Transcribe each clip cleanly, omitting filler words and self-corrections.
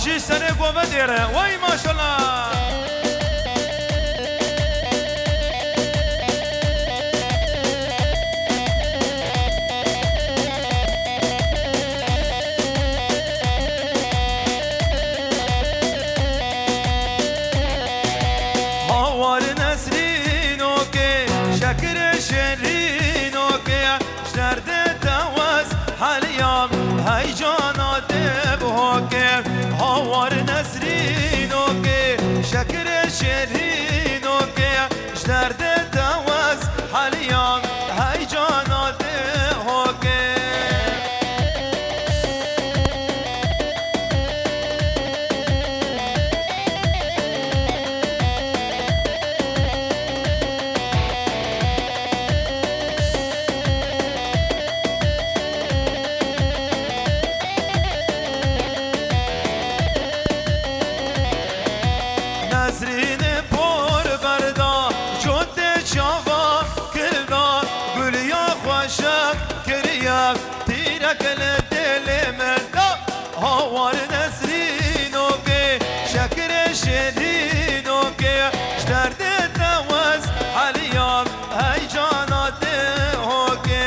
بجي سنة قوة ديرة وي ما شاء الله هوار نسرين اوكي شكر شرين اوكي شرد تواس حاليا هيجانات بهوكي هوار نسرين اوكي شكر شرين اوكي شرد تواس حاليا هيجانات هوكي نسرین پر بردا جد چاوا کردا گلیا خوشک کریا تیرک دل من هوار نسرین اوکی شکر شدین اوکی شدرد نواز حالیام هی جانات اوکی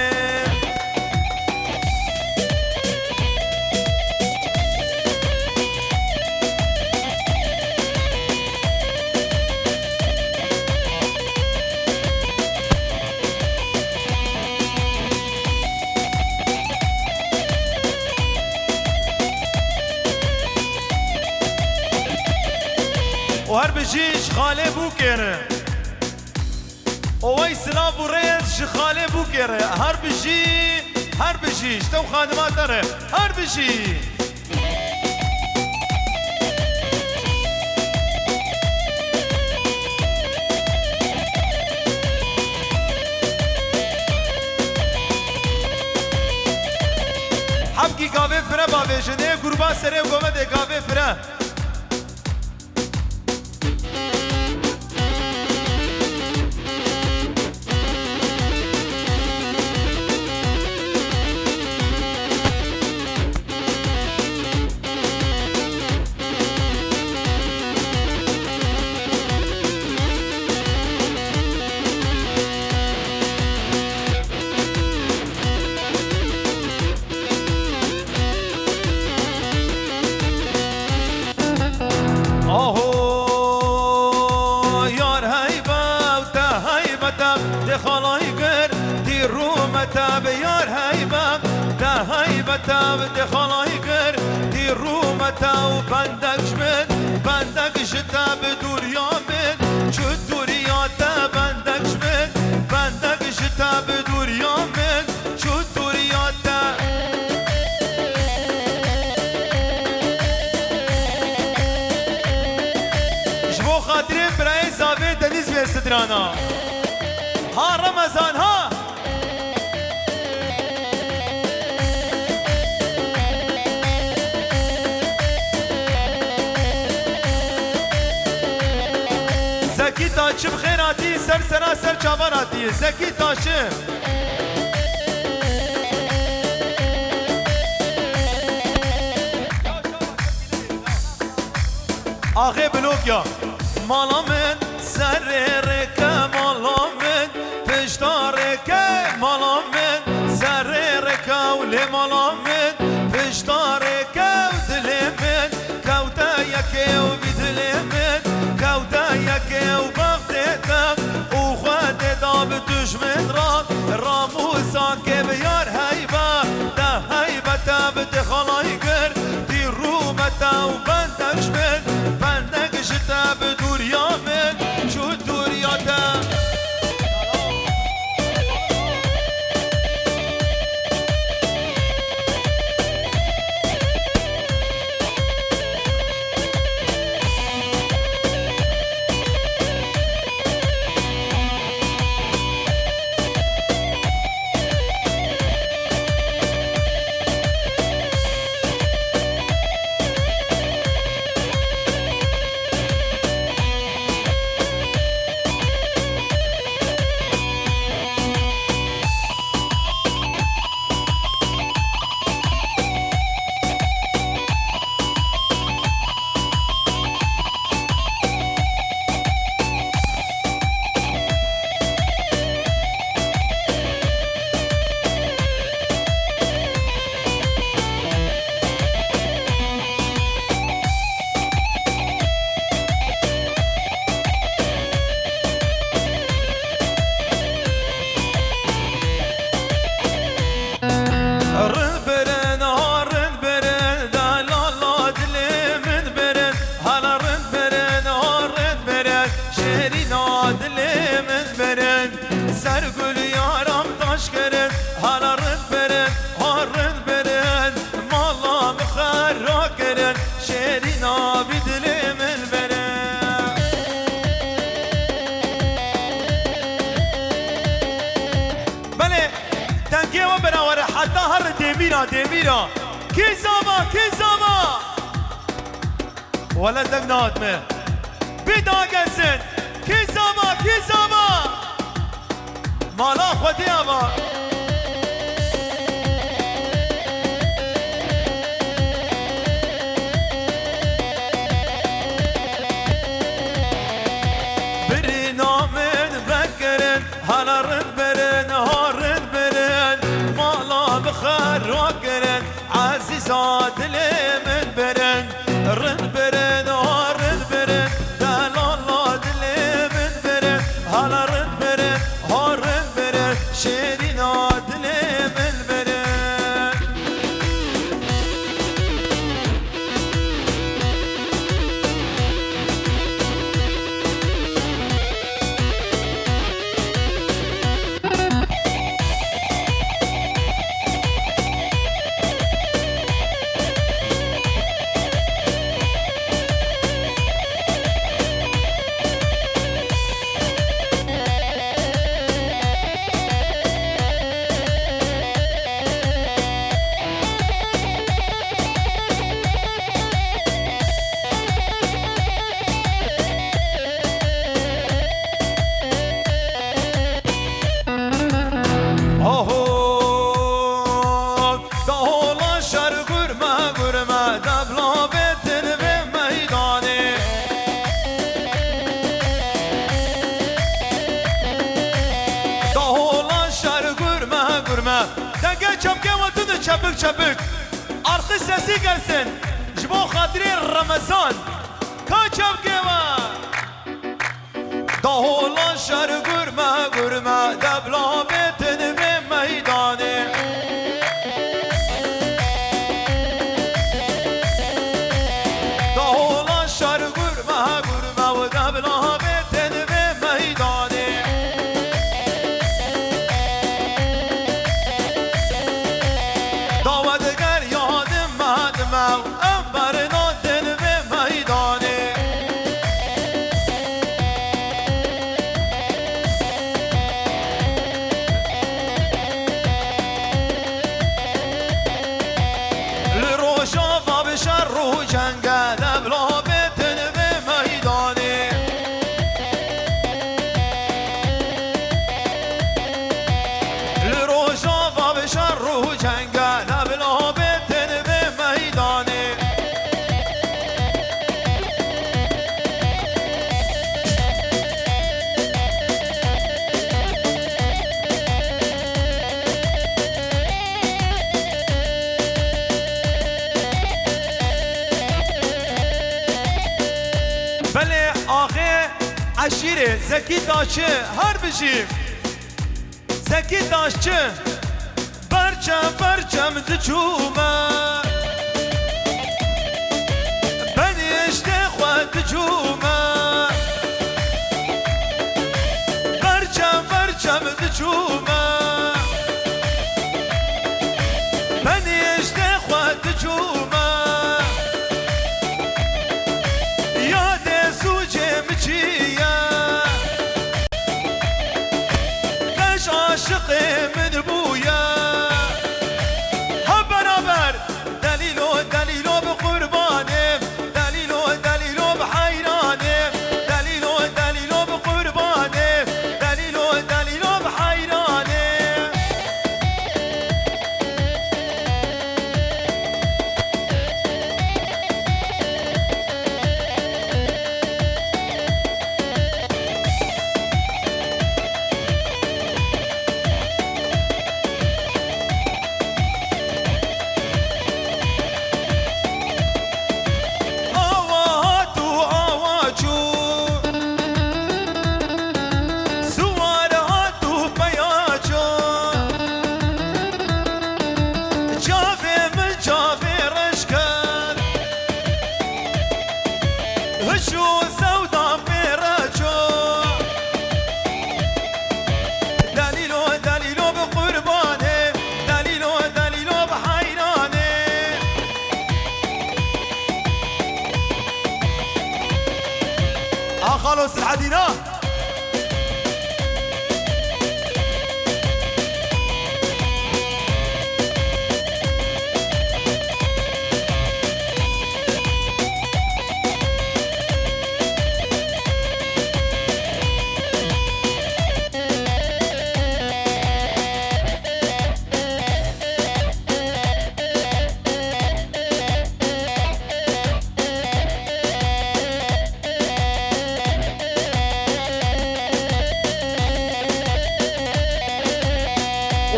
وهر بجيش خاله بوكر اوي سلاف وريز شخاله بوكر هر بجيش تو خادمات داره هر بجي حبكي قابي فرا بابي جنيه قربان سري وقومة قابي فرا بيار هيبة ده هيبة بدي خلايقر دي رومتا وبندك جمد بندك جتا بدور يامن شو دورياتا بندك جمد بندك جتا بدور يامن شو دورياتا جبو خاطرين براي زاوية دنيز بيستدرانا ها رمضان ها زكي تاشم خيراتي سر سرا سر چاوراتي زكي تاشم آخه بلوكيا مالا من سر ركا مالا من پشتا ركا مالا من سر ركا ولي مالا من پشتا ركا ودل من كوتا يكي وبدل من كوتا يكي وبغدتا وخوات داب تجمد راموسا كبيار هيبة ده هيبة بدي خلايقر دي رومتا وبندك جمد بندك جتا بدور يامن شو دور ياتا شيرينا بدلي من بره بله تنكي وبراور حتى هر دميرا دميرا كي زاما ولدك نادمه بدا قسن كي زاما مالا خودي اما برنا من فكرن هلا رد برن هارد برن مالا بخير وكرن عزيزات لي من برن رد برن هارد برن دل الله دلي من برن هلا رد برن هارد برن شيرينا دلي من برن çabuk arka sesi gelsin jibo xatiri Ramazan kaçap geva daholan şer gurme debla betin ve meydani daholan şer gurme ve debla betin ve meydani عشیره زکی داشته هر بجیم زکی داشته برچم دچومه بنیشته خود دچومه برچم دچومه بنیشته خود دچومه یاد سوچه مچیه عاشق من بويا هم برابر دليلو بقربانه دليلو بحيرانه دليلو بقربانه دليلو بحيرانه خالص العدينة.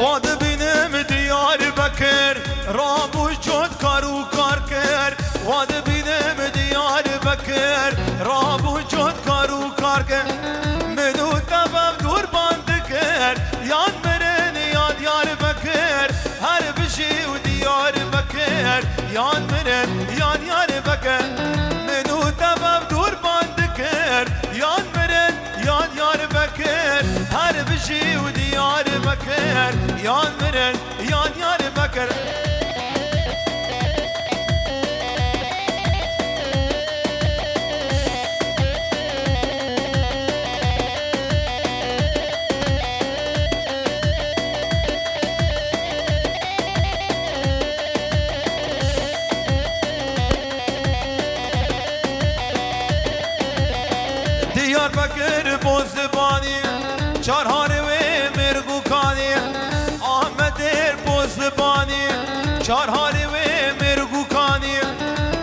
واد بینم دیار بکر رام و جد کارو کار کر. واد بینم دیار بکر رام و جد کارو کار کر. منو تبم دور باند کر یاد مرن یاد یار بکر. هر بشی و دیار بکر یاد مرن یاد یار بکر. منو تبم دور باند کر یاد مرن یاد یار بکر. هر بشی و دیار بکر یاد مرن یاد یار بکر. دیار بکر بوزبانی چارهانه و مرگو کانی. آمد در بوزبانی چارهانه و مرگو کانی.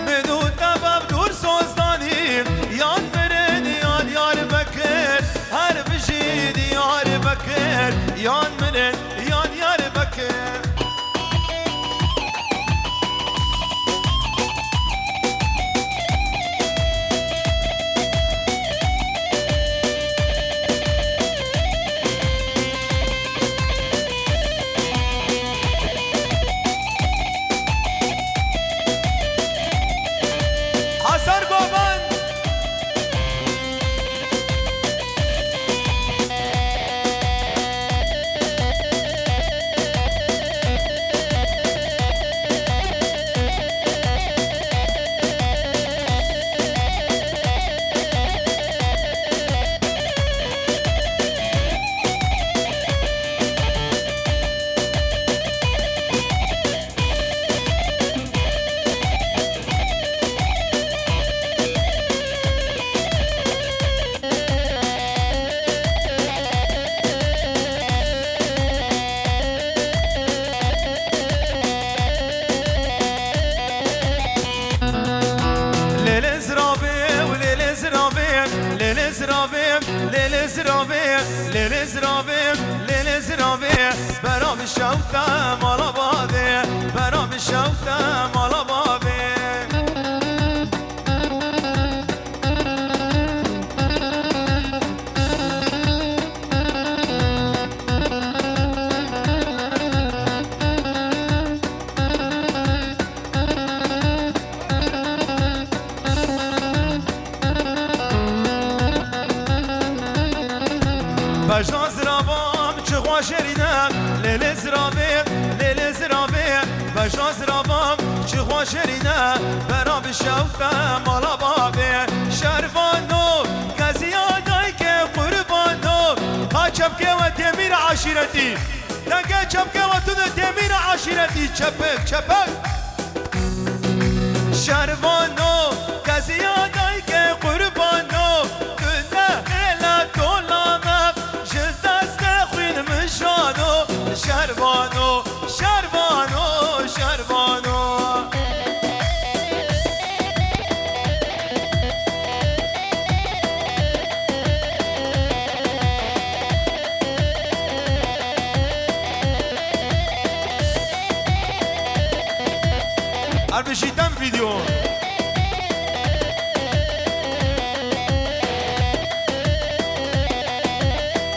منو تبم دور سوزدانی یاد مرن یاد یار بکر. هر بشی دیار بکر یاد مرن یاد یار بکر. حسن بابان للزرابي برام الشوطة مالا بابي. برام الشوطة مالا بابي. بجاز رابام چخوا شرینم للزرابي بجاز رابام چخوا شرینم برام شوطه مالا بابي. شرفانو کزیادای که قربانو ها چپکه و تمیر عشیرتی نگه چپکه و تو تمیر عشیرتی. چپک چپک شرفانو کزیادای که قربانو کنه هلا دولامم جلدست خوین مشانو. شربانو شربانو شربانو بشیدم ویدیو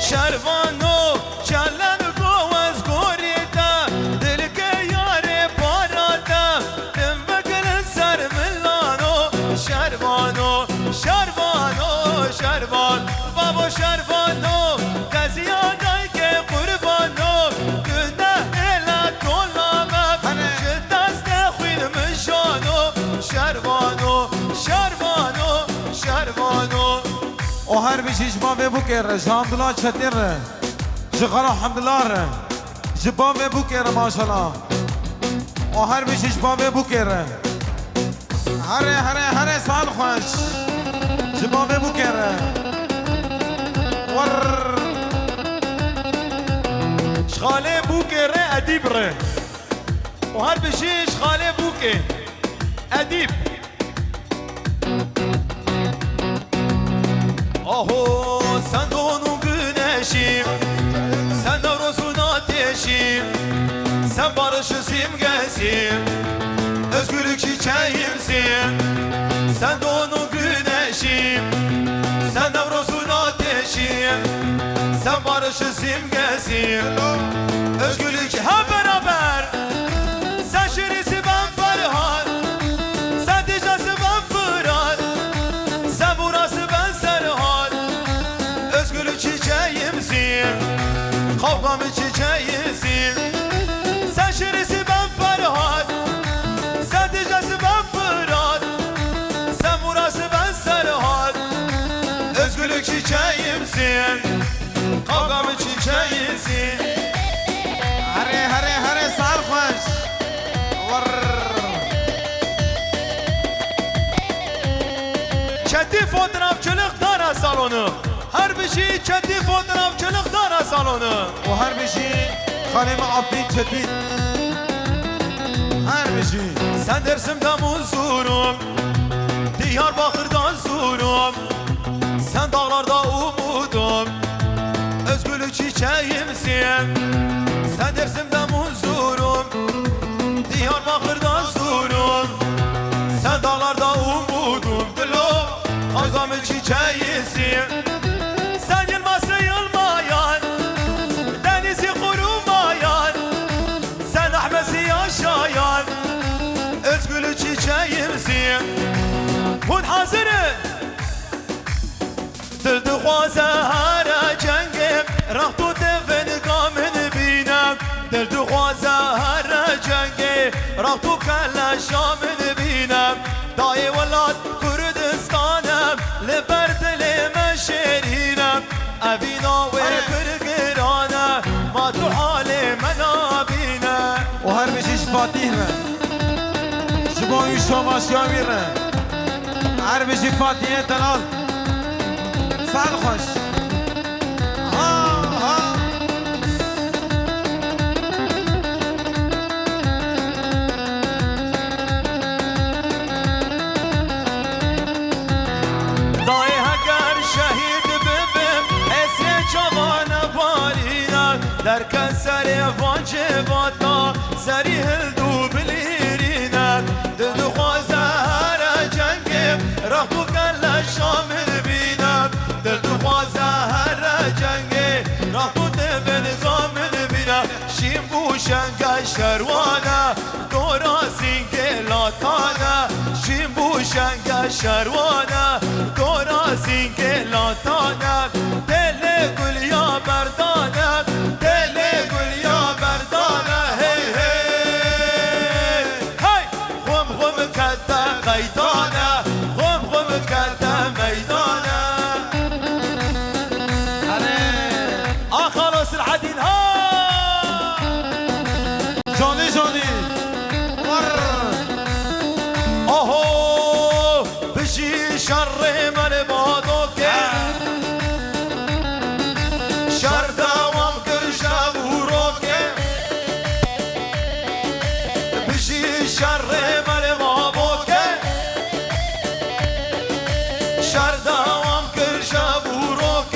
شروانو چلن گو از گوریتا دل که یار پاراتا دم بگل سر ملانو. شروانو شروانو شروان بابا شروانو کزیادای که قربانو گنه الا دولامم جدست خوین مشانو. شروانو شروانو شروانو وهر بشي شباب بوكر جامد الله شتر شغال الحمد لله شباب بوكر ما شاء الله وهر بشي شباب بوكر هره سال خوش شباب بوكر ور شغاله بوكر اديب ره وهر بشي شغاله بوكر اديب آهو sen doğunun güneşim Sen Nevruz'un ateşim Sen barışın simgesim Özgürlük çiçeğimsin Sen doğunun güneşim Sen Nevruz'un ateşim Sen barışın simgesim Özgürlük hep beraber Sen şirisi ben Ferhat Sen Dicle'si ben Fırat Sen burası ben Serhat Özgürlük çiçeğimsin Kavgamın çiçeğisin Sen şirisi ben Ferhat Sen Dicle'si ben Fırat Sen burası ben Serhat Özgürlük çiçeğimsin Kavgamın çiçeğisin هره سرخوش ور Kendi fotoğrafçılık dara salonu Her bir şey kendi fotoğrafçılık dara salonu وهر بشي خانم عبدين شديد هر بشي Sen Dersim'den huzurum Diyarbakır'dan zurum Sen dağlarda umudum Özgürlük çiçeğimsin Sen Dersim'den huzurum Diyarbakır'dan zurum Sen dağlarda umudum Gülüm Kavgamın çiçeğisin Sen yılması yılmayan Denizi kurumayan Sen Ahmet'i yaşayan Özgürlük çiçeğimsin Hun hazırın Dil duxwaze her cengim Rah tu devin kamın binem Dil duxwaze her cengim Rah tu kelle şamın binem Dayı velat Kurdistanım Liber dilime şerinem Evina ve kırgırane Ma tu halime nabine وهر بشي شفاتيه شبان يشوماش يامير هر بشي فاتيه دلال سرخوش ها دای هگر شهید ببم اسم جوان بارینا در کسر واجباتا سری هلدو بلیرینا دل خوازه هر جنگم راه تو کل شامل بینم دل خوازه هر جنگم راه تو دبن کامل بینم شیم بوشنگ شروانه دورا سینگلاتانه شیم بوشنگ شروانه دورا سینگلاتانه دل گل یا بردانه دل گل یا بردانه هی هی هی خم خم کده قیدانه خم خم کده میدانه خلاص العدين ها جاني جاني ور اهو بشي شر من بادوك شر دوام كل شبوروك بشي شر من بابوك شر دوام كل شبوروك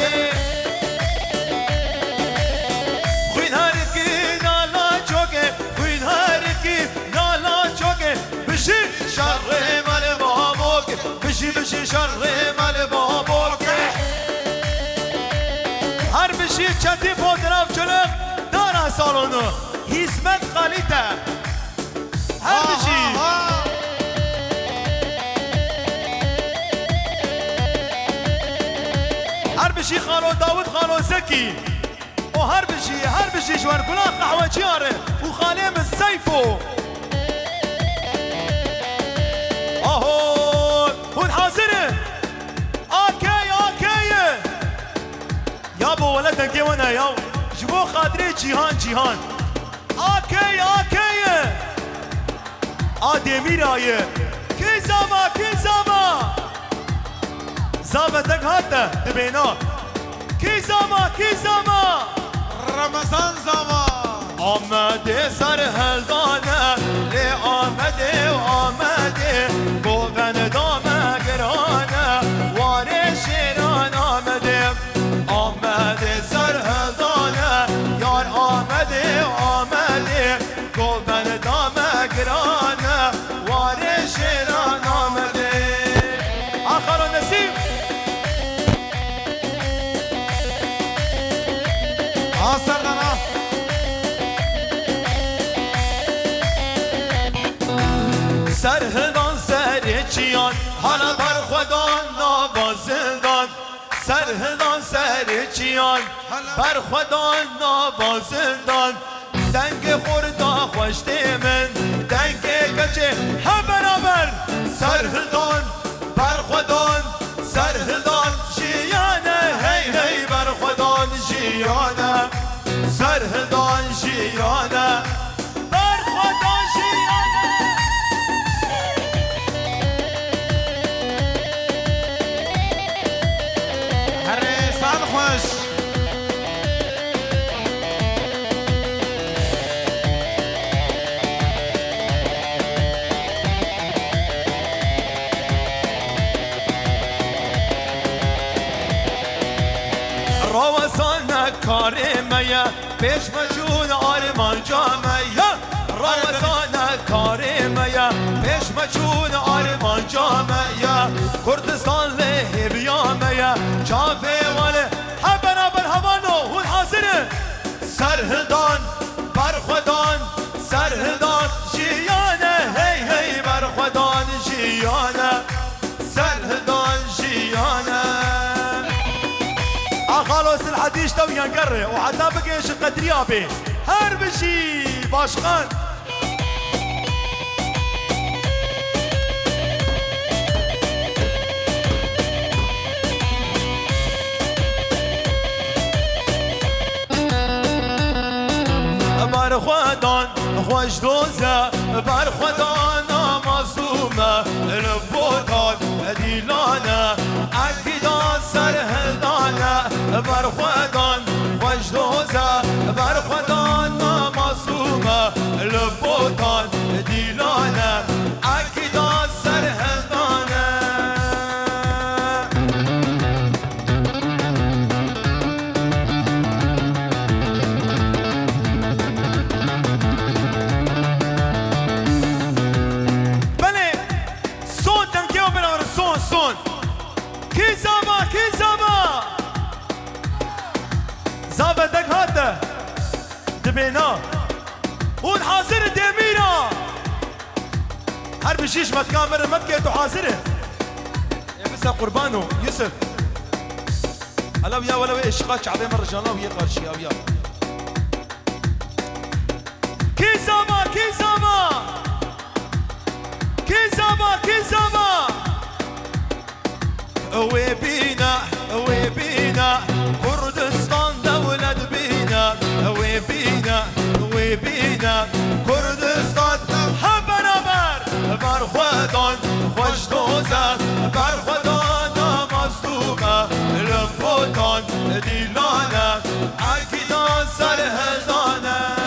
خوين هاركي نالا جوكي خوين هاركي نالا جوكي بشي شر من بابوك بشي شر من بابوك هر بشي çati fotoğrafçılık dara salonu hizmet kalite her bişi her bişi خالو داود خالو زكي وهر بشي جوار كلها قهوة جاره وخالي من سيفو اهو هون حاضرين اوكي ولا دنگی وانا یاو جبو خاطری جیهان جیهان آکی آکی آدمیر آیه کی زما زابتك هاتا دبينا کی زما رمضان زما آمده سر هلدانه لی آمده گوبن دامه گرانه واره شیران آمده سر هلدانه یار آمده گوبن دامه گرانه واره شیران آخر و نسیم سردانا سرهدان سرچیان حالا بر خودان نوازندان سرهدان سرچیان بر خودان نوازندان دنگ خوردا خوشتی من دنگ کچه هم برابر سرهدان بر خودان سرهدان جیانه هی بر خودان جیانه سرهدان جیانه بر خودان جیانه هر سال خوش روزانه کارمه پیش مجون آرمان جامعه روزانه کارمه پیش مجون آرمان جامعه کردستان له بیامه جابه واله هم برابر هوانو هون حاضره سرهدان برخودان سرهدان جیانه هی برخودان جیانه سرهدان جیانه خلاص الحديش تو ينقره وحتى بقيش قدريابي هربشي باشخان برخودان خوش دوزه برخودان مصومه البودان دیلانه اکیدان سرهدانه برخودان خوش دوزه برخودان مصومه البودان دیلانه اکیدان سرهدانه کی زما زابدك هاته دبينا هون حاضر دميرا هر بشيش ما تكامر مكة حاضره بس قربانو يوسف هلا ويا ولا ايش قاش على مره جانا ويا قاش يا ويا کی زما وبينا كردستان دولة بينا وبينا كردستان هم برابر برخودان خوش دوزه برخودان مصدومه لبودان دیلانه اکیدان سرهدانه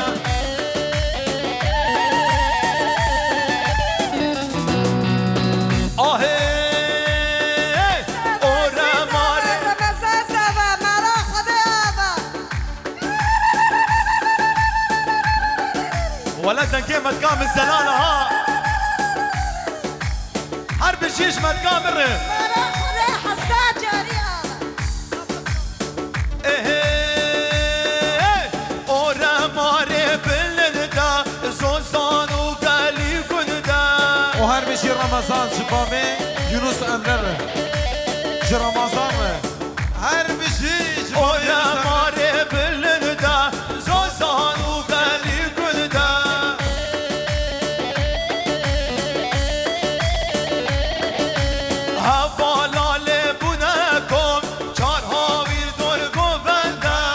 ولدنا كيف ما تقام الزلالة ها حرب الشيش ما تقام الرف اورا ماري بالندا زوزان وقالي كندا وهر بشي رمضان شبابي يونس أمرر شي رمضان هر بشي اورا ماري بالندا زوزان وقالي كندا هفالا لبونكم چار هاویر دور گوونده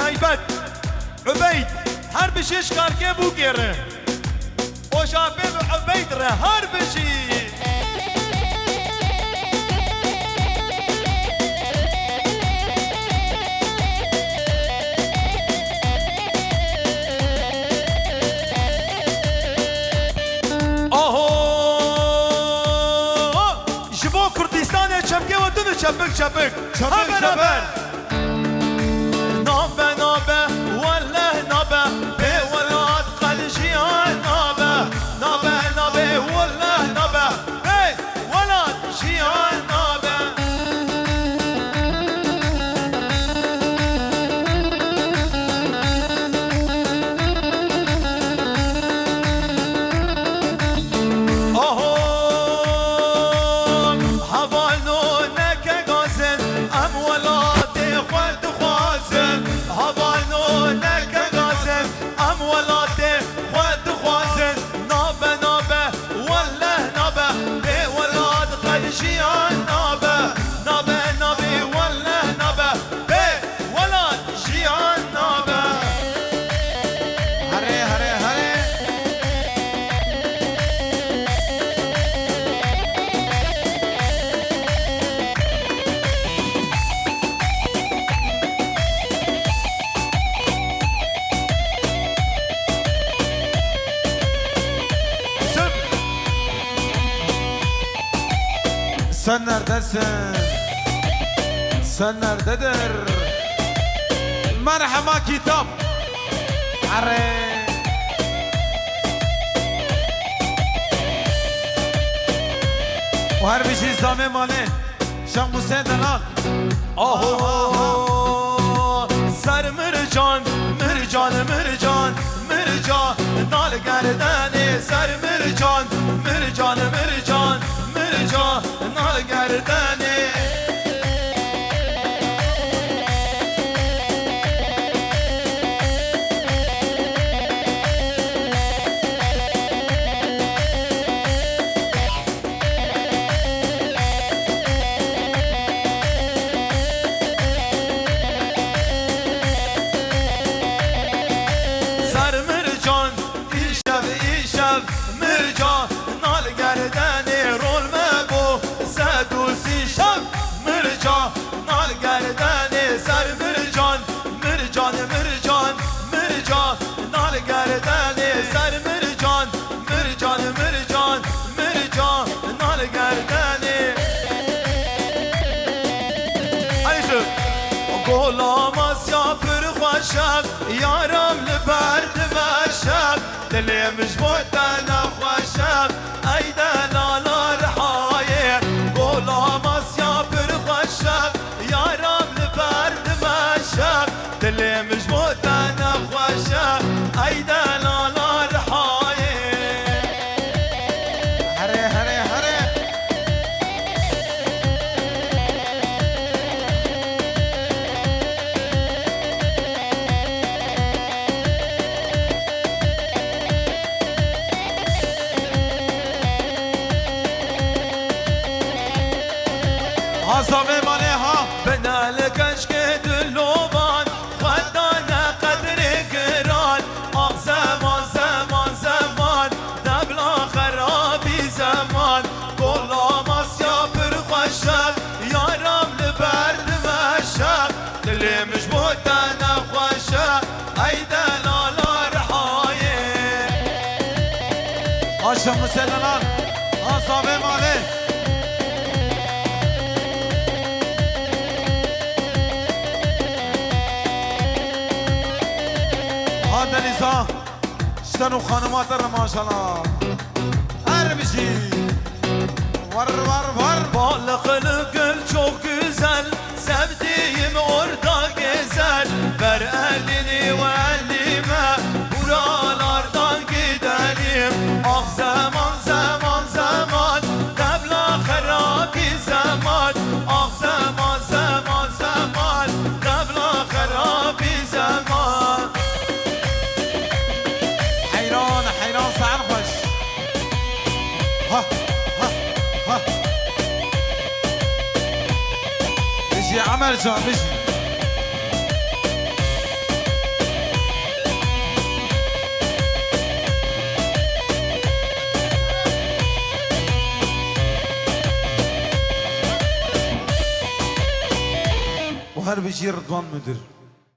تایبەت عوبەید هەر بشی شکارکێ بوو گێڕێ خۆشافێ بە عوبەید ڕێ هەر بشی çapık çapık Çapık çapık Nabe nabe Vallahi nabe Be velat kaljiyan nabe Nabe nabe Vallahi nabe Be velat jiyan nabe Sen neredesin? Sen nerededir? Merhaba kitap. Arre. O her bir şey İslami mali. Şam bu senden al. Aho Ser mırcan, mırcan, mırcan, mırcan Dal gerdeni ser mırcan, mırcan, mırcan, mırcan Dal gerdeni یارم لبرد مشم دلی مجبوطن خوشم ای دلالا رحایه گلام اسیا پر خوشم یارم لبرد مشم دلی مجبوطن خوشم ای دلالا رحایه هره هره هره Azame male ha Benal keşke dülloban Khaddana kadri giran Ah zaman zaman zaman Debla kharabi zaman Kollamas yapır khoşem Yaram liberd meşem Dili mecbutana khoşem Ey delala rhaye Aşağı seneler Azame male Deniza İşte o hanımadır maşallah Her bir şey Var var var Balıklı gül çok güzel Sevdiğim orada gezer Ver elini ve elime Buralardan gidelim Ah zaman zaman zaman Debla kharabi zaman Ah zaman zaman zaman Debla kharabi zaman حيران سعر خوش ها ها ها بيجي عمل جان بيجي هر بيجي رضوان مدير